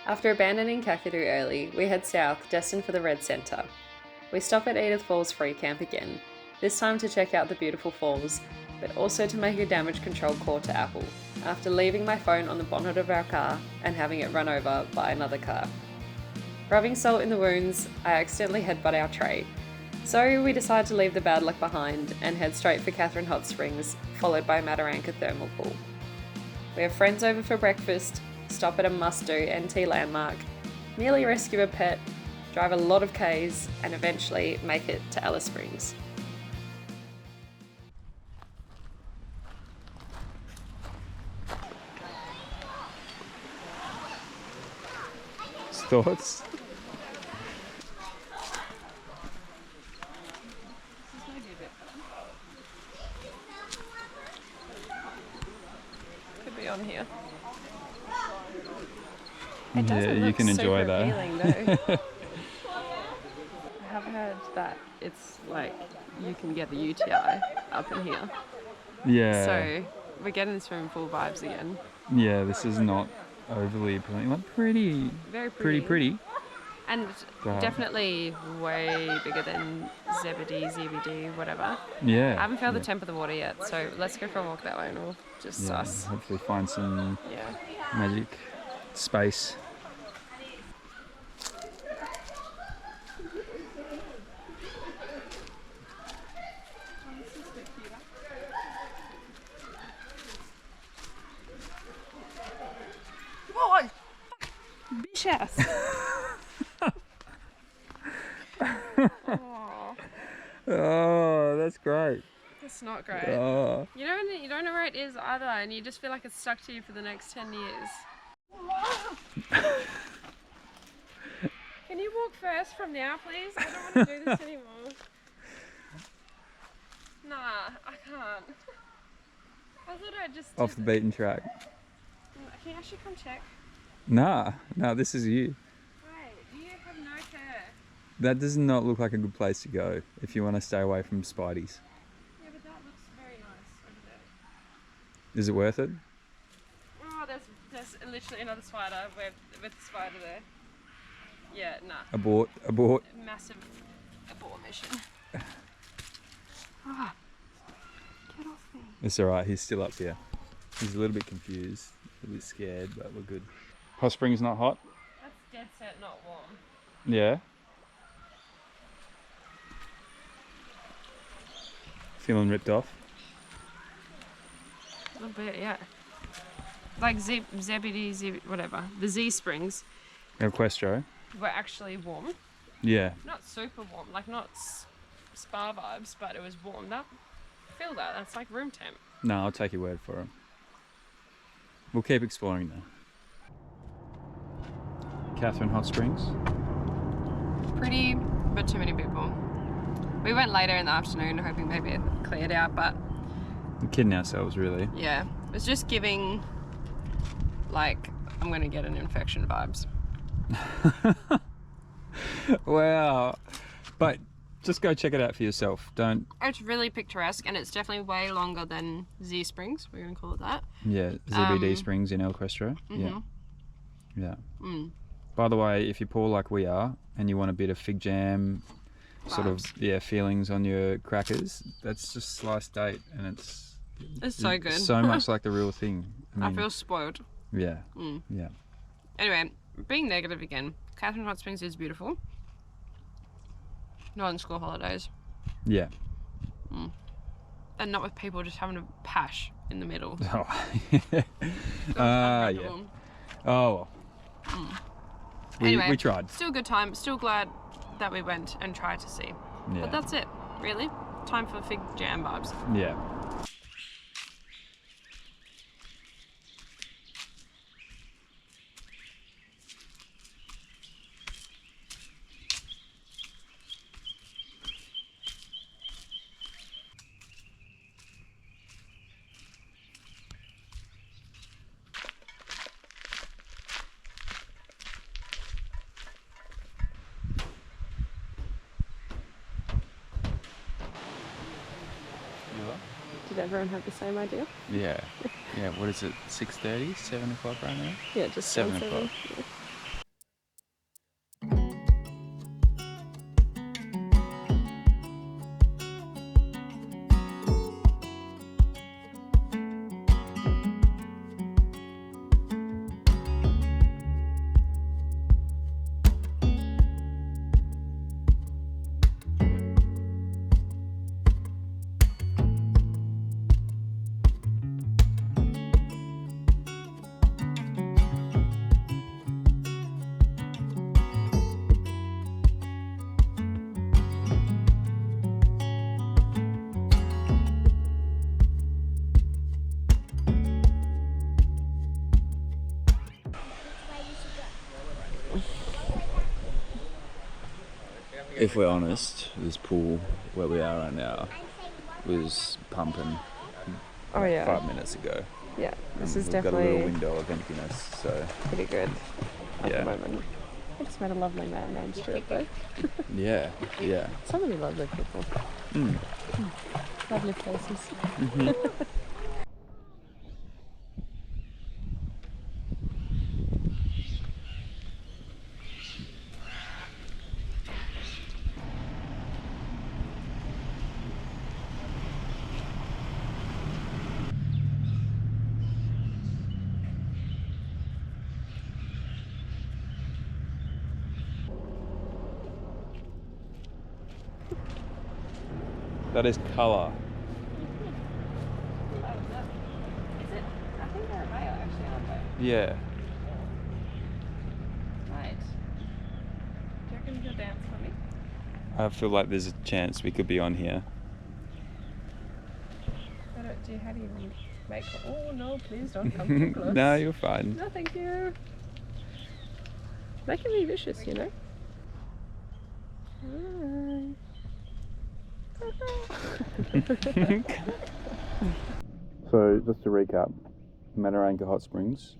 After abandoning Kakadu early, we head south, destined for the Red Centre. We stop at Edith Falls Free Camp again, this time to check out the beautiful falls, but also to make a damage control call to Apple, after leaving my phone on the bonnet of our car and having it run over by another car. Rubbing salt in the wounds, I accidentally headbutt our tray, so we decide to leave the bad luck behind and head straight for Katherine Hot Springs, followed by Mataranka Thermal Pool. We have friends over for breakfast, stop at a must-do NT landmark, nearly rescue a pet, drive a lot of Ks, and eventually make it to Alice Springs. Thoughts? Could be on here. Yeah, you can enjoy that. I have heard that it's like you can get the UTI up in here. Yeah. So we're getting the swimming pool vibes again. Yeah, this is not overly appealing. Like pretty. Very pretty. And definitely way bigger than ZBD, whatever. Yeah. I haven't felt the temp of the water yet, so let's go for a walk that way and we'll just suss. Hopefully find some Yeah. magic space. Whoa! Bitch ass. Oh, Oh, that's great. that's not great. Oh. You don't know where it is either, and you just feel like it's stuck to you for the next 10 years. Can you walk first from now, please? I don't want to do this anymore. Nah, I can't. I thought I just Off the beaten track. Can you actually come check? Nah, this is you. Wait, you have no care. That does not look like a good place to go if you want to stay away from spideys. Yeah, but that looks very nice over there. Is it worth it? Oh, there's literally another spider with the spider there. Yeah, nah. Abort. Massive abort mission. Ah, get off me. It's alright, he's still up here. He's a little bit confused, a bit scared, but we're good. Hot Springs not hot? That's dead set not warm. Yeah. Feeling ripped off? A little bit, yeah. Like ZBD, whatever. The Z Springs Equestro? were actually warm. Yeah. Not super warm, like not spa vibes, but it was warm. Feel that, that's like room temp. No, I'll take your word for it. We'll keep exploring though. Katherine Hot Springs. Pretty, but too many people. We went later in the afternoon hoping maybe it cleared out, but We're kidding ourselves really. yeah, it was just giving like I'm gonna get an infection vibes. Wow. But just go check it out for yourself. Don't. It's really picturesque and it's definitely way longer than Z Springs, we're gonna call it that. Yeah, ZBD Springs in Equestro. Yeah. Yeah. By the way, if you're poor like we are and you want a bit of fig jam sort of feelings on your crackers, that's just sliced date and it's so good. So much like the real thing. I feel spoiled. Yeah. Yeah. Anyway, being negative again, Katherine Hot Springs is beautiful. Not on school holidays. Yeah. And not with people just having a pash in the middle. Oh. Yeah. Oh. Anyway, we tried. Still a good time. Still glad that we went and tried to see. Yeah. But that's it, really. Time for fig jam vibes. Yeah. Did everyone have the same idea? Yeah. Yeah, what is it? 6:30, 7 o'clock right now? Yeah, just 7 7. o'clock. Yeah. if we're honest, this pool where we are right now was pumping Oh yeah. 5 minutes ago. Yeah, this is We've definitely got a little window of emptiness, so pretty good at yeah. the moment. I just met a lovely man named Stuart though. yeah. So many lovely people. Lovely places. That is colour. Is it? I think they're a male actually, aren't they? Yeah. Right. Do you reckon you'll dance for me? I feel like there's a chance we could be on here. How do you make... Oh no, please don't come too close. No, you're fine. No, thank you. They can be vicious, you know. So, just to recap, Mataranka Hot Springs,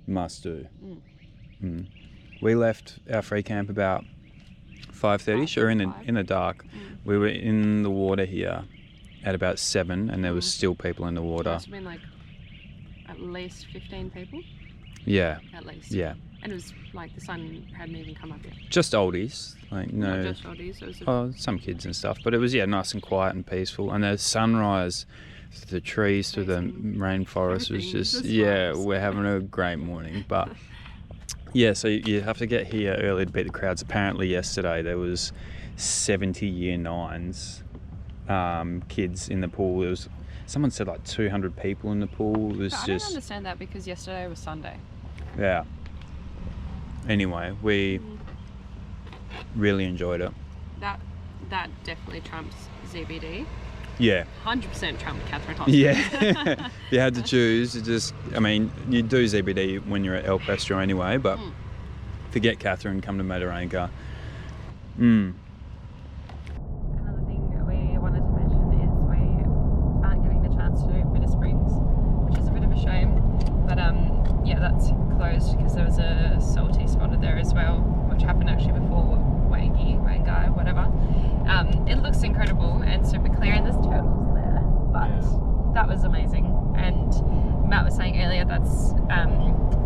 must do. We left our free camp about 5:30, or in the dark. We were in the water here at about 7, and there was still people in the water. Must have been like at least 15 people. Yeah. At least. Yeah. And it was like the sun hadn't even come up yet. Just oldies, like no. Not just oldies. It was Some kids and stuff, but it was nice and quiet and peaceful. And the sunrise, the trees through the rainforest was just we're having a great morning. But yeah, so you have to get here early to beat the crowds. Apparently yesterday there was 70 year 9s kids in the pool. It was, someone said like 200 people in the pool. It was I don't understand that because yesterday was Sunday. Yeah. Anyway, we really enjoyed it. That definitely trumps ZBD. Yeah. 100% trumped Katherine Hot Springs. Yeah. If you had to choose, you do ZBD when you're at El Castro anyway, but forget Katherine, come to Mataranka. Another thing that we wanted to mention is we aren't getting the chance to do Bitter Springs, which is a bit of a shame. But yeah, that's closed because there was a salty spotted there as well, which happened actually before Wangai, whatever. It looks incredible and super clear, and there's turtles there, but that was amazing. And Matt was saying earlier that's, I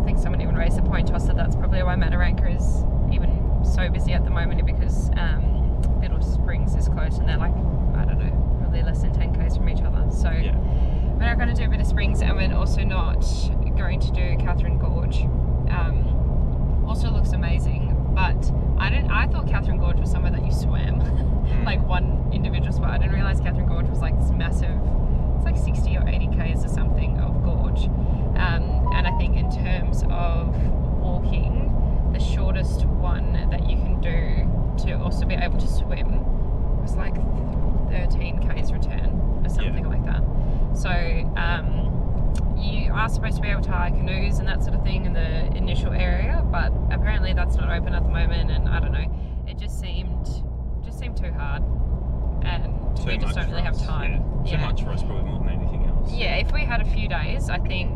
think someone even raised the point to us that that's probably why Mataranka is even so busy at the moment, because Bitter Springs is close and they're like, I don't know, probably less than 10 k's from each other. So we're not going to do Bitter Springs, and we're also not going to do Katherine Gorge. Also looks amazing, but I thought Katherine Gorge was somewhere that you swam, like one individual spot. I didn't realise Katherine Gorge was like this massive, it's like 60 or 80 k's or something of gorge. And I think in terms of walking, the shortest one that you can do to also be able to swim was like 13 k's return or something like that. So you are supposed to be able to hire canoes and that sort of thing in the initial area, but apparently that's not open at the moment, and I don't know, it just seemed too hard, and we just don't really have time. Too much for us, probably more than anything else. Yeah, if we had a few days, I think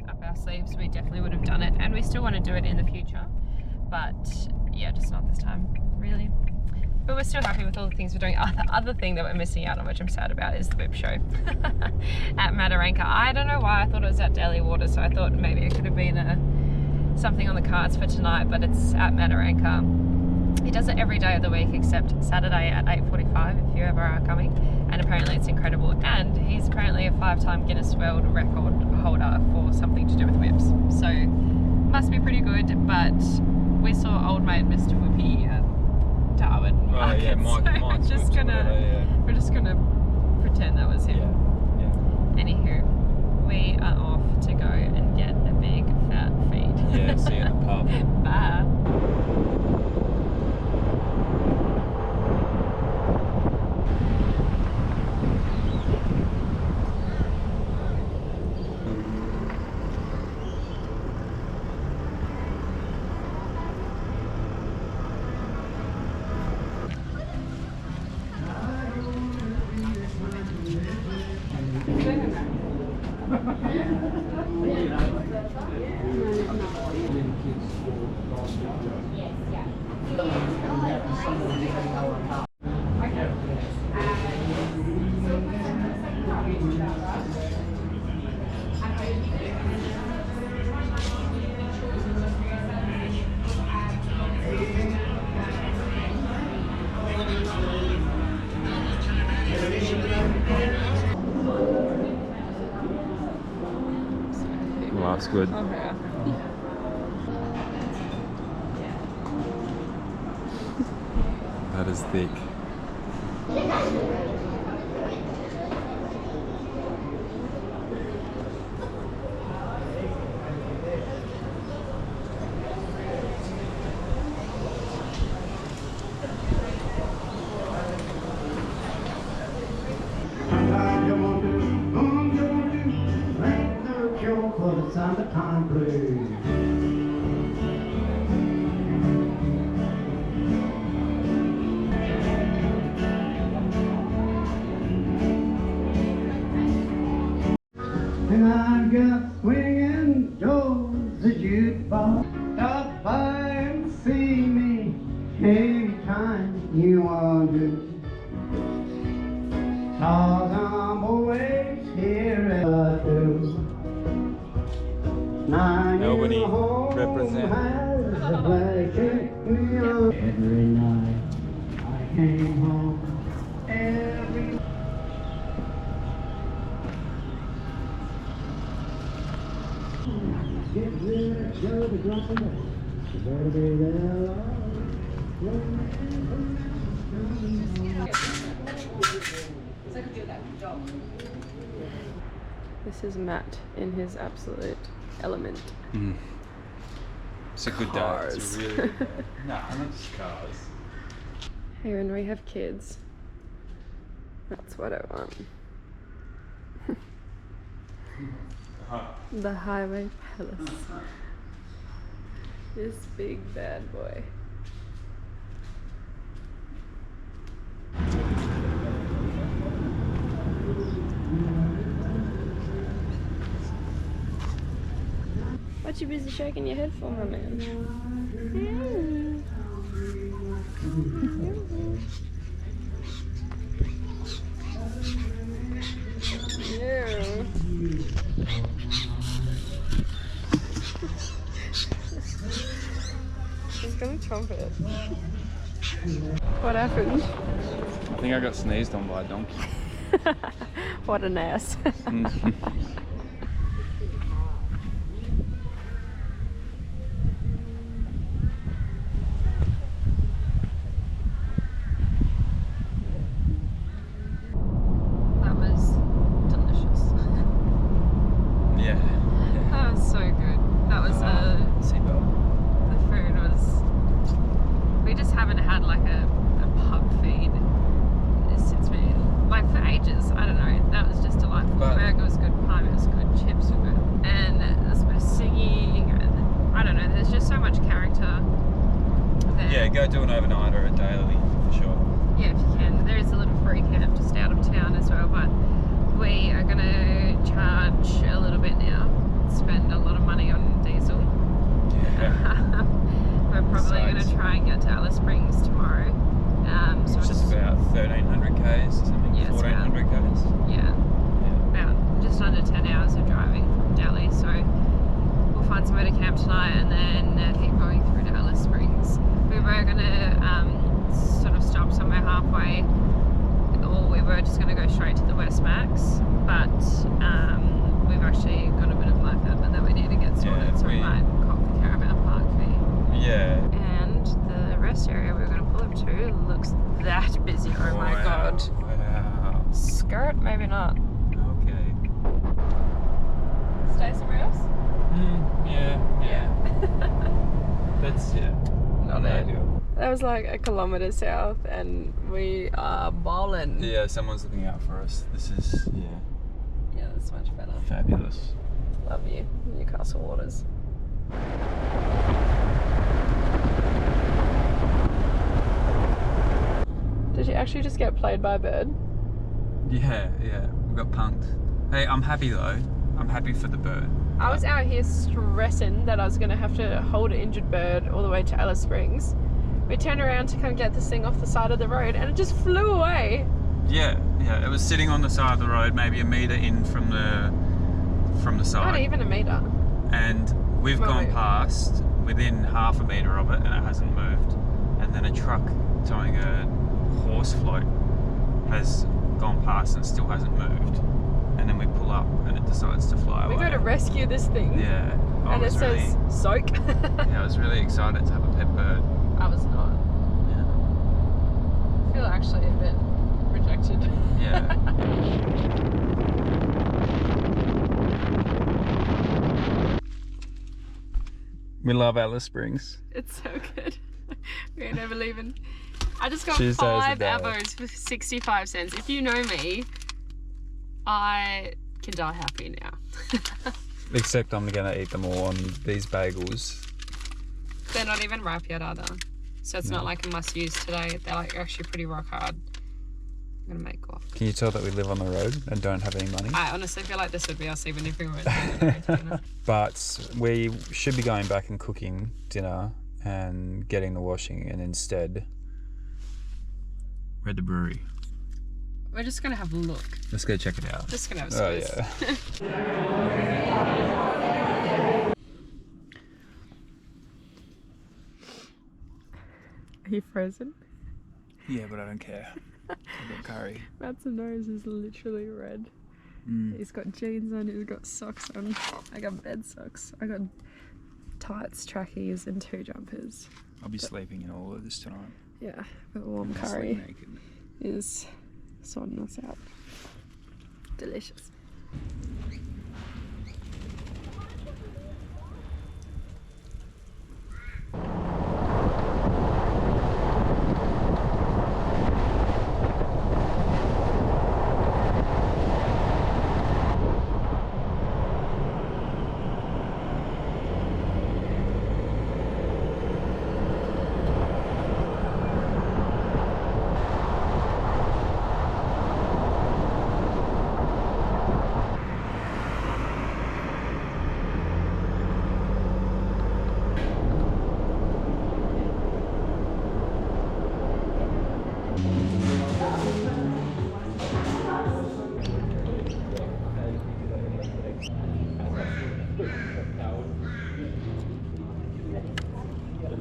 up our sleeves, we definitely would have done it, and we still want to do it in the future, but yeah, just not this time, really. But we're still happy with all the things we're doing. The other thing that we're missing out on, which I'm sad about, is the whip show at Mataranka. I don't know why I thought it was at Daly Waters, so I thought maybe it could have been something on the cards for tonight, but it's at Mataranka. He does it every day of the week except Saturday at 8:45 if you ever are coming, and apparently it's incredible. And he's apparently a 5-time Guinness World Record holder for something to do with whips, so must be pretty good. But we saw old mate Mr. Whoopi at Darwin Market, so we're just gonna pretend that was him. Anywho, we are off to go and get a big fat feed. Yeah, see you at the pub. Bye. stuff's good. Oh yeah. That is thick. Summertime blues. And I've got swinging doors the jukebox. Stop by and see me anytime you want to. 'Cause I'm always here at the Albany represent. Every night I came home. Every get rid of Joe the drunkard. You better be there. This is Matt in his absolute element. It's a good day. It's a really good day. No, not just cars. Hey, when we have kids, that's what I want. The Highway Palace. This big bad boy. What you busy shaking your head for, my man? Yeah. He's gonna chomp it. What happened? I think I got sneezed on by a donkey. What an ass. That was delicious. Yeah. That was so good. That was seatbelt. the food was. We just haven't had like a pub feed since we like for ages. I don't know. That was just delightful. But Burger was good, pie was good, chips were good, and there's a bit of singing. And I don't know. There's just so much character there. yeah, go do an overnight or a daily for sure. Yeah, if you can. There is a little free camp just out of town as well, but we are going to charge a little bit now. Spend a lot of money on diesel. Yeah. We're probably going to try and get to Alice Springs tomorrow. So It's just about 1,300 k's or something. Yeah, it's 1,400 k's. yeah, about just under 10 hours of driving from Daly. So we'll find somewhere to camp tonight and then keep going through to Alice Springs. We were going to sort of stop somewhere halfway, or we were just going to go straight to the West Max, but we've actually got a bit of life happening that we need to get sorted, Yeah, so we might cock the caravan park fee. Yeah. And the rest area we're going to pull up to looks that busy. Oh my god. Wow. Skirt? Maybe not. Okay. Stay somewhere else? Yeah. That's Not no it. ideal. That was like a kilometre south and we are bowling. Yeah, someone's looking out for us. This is Yeah, that's much better. fabulous. Love you, Newcastle Waters. Did you actually just get played by a bird? Yeah, we got punked. Hey, I'm happy though. I'm happy for the bird. I was out here stressing that I was going to have to hold an injured bird all the way to Alice Springs. We turned around to come get this thing off the side of the road and it just flew away. Yeah. It was sitting on the side of the road, maybe a metre in from the side. Not even a metre. And we've Well, gone maybe. past within half a metre of it and it hasn't moved. And then a truck towing a horse float has gone past and still hasn't moved. and then we pull up and it decides to fly away. We got to rescue this thing. Yeah. And it says soak. Yeah, I was really excited to have a pet bird. I was not. Yeah. I feel actually a bit rejected. Yeah. We love Alice Springs. It's so good. We ain't never leaving. I just got Tuesdays 5 a day. avos for 65 cents. If you know me, I can die happy now. Except I'm gonna eat them all on these bagels. They're not even ripe yet either. So it's not like a must use today. They're like actually pretty rock hard. I'm gonna make off. Can you tell that we live on the road and don't have any money? I honestly feel like this would be us even if we weren't. But we should be going back and cooking dinner and getting the washing, and instead we're at the brewery. We're just gonna have a look. Let's go check it out. Just gonna have a Oh squeeze. yeah. Are you frozen? Yeah, but I don't care. I've got curry. Matt's nose is literally red. He's got jeans on, he's got socks on. I got bed socks. I got tights, trackies, and 2 jumpers. I'll be sleeping in all of this tonight. Yeah, but warm I'll sleep curry naked. is sorting us out. Delicious.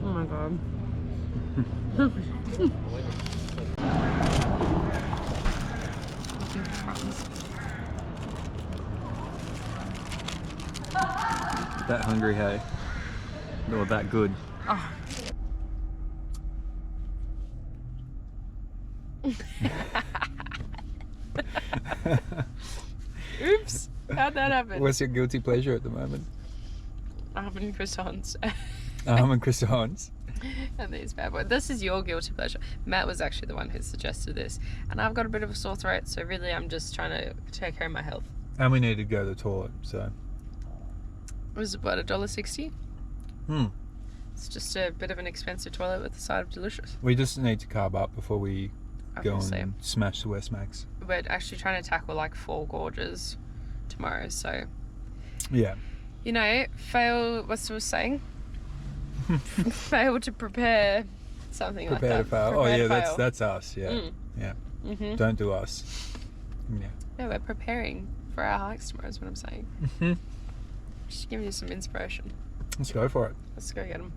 Oh my god. That hungry, hey? Or that good? Oh. Oops, how'd that happen? What's your guilty pleasure at the moment? Having croissants. And croissants. And these bad boys. This is your guilty pleasure. Matt was actually the one who suggested this. And I've got a bit of a sore throat, so really I'm just trying to take care of my health. And we need to go to the toilet, so. It was what, $1.60? Hmm. It's just a bit of an expensive toilet with a side of delicious. We just need to carb up before we go Obviously. and smash the West Max. We're actually trying to tackle like 4 gorges tomorrow, so Yeah. you know, what's the saying? Fail to prepare something Prepare like to that. fail. Prepare Oh to yeah, fail. that's us. Yeah. Mm. Yeah. Mm-hmm. Don't do us. Yeah. No, we're preparing for our hikes tomorrow is what I'm saying. Mhm. Just giving you some inspiration. Let's go for it. Let's go get them.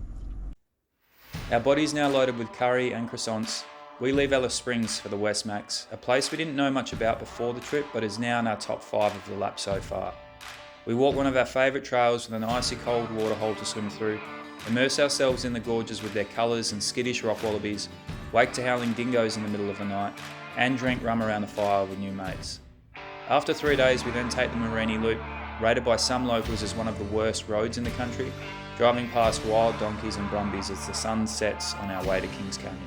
Our body's now loaded with curry and croissants. We leave Alice Springs for the West Max, a place we didn't know much about before the trip, but is now in our top 5 of the lap so far. We walk one of our favourite trails with an icy cold waterhole to swim through, immerse ourselves in the gorges with their colours and skittish rock wallabies, wake to howling dingoes in the middle of the night, and drink rum around the fire with new mates. After 3 days, we then take the Morini Loop, rated by some locals as one of the worst roads in the country, driving past wild donkeys and brumbies as the sun sets on our way to Kings Canyon.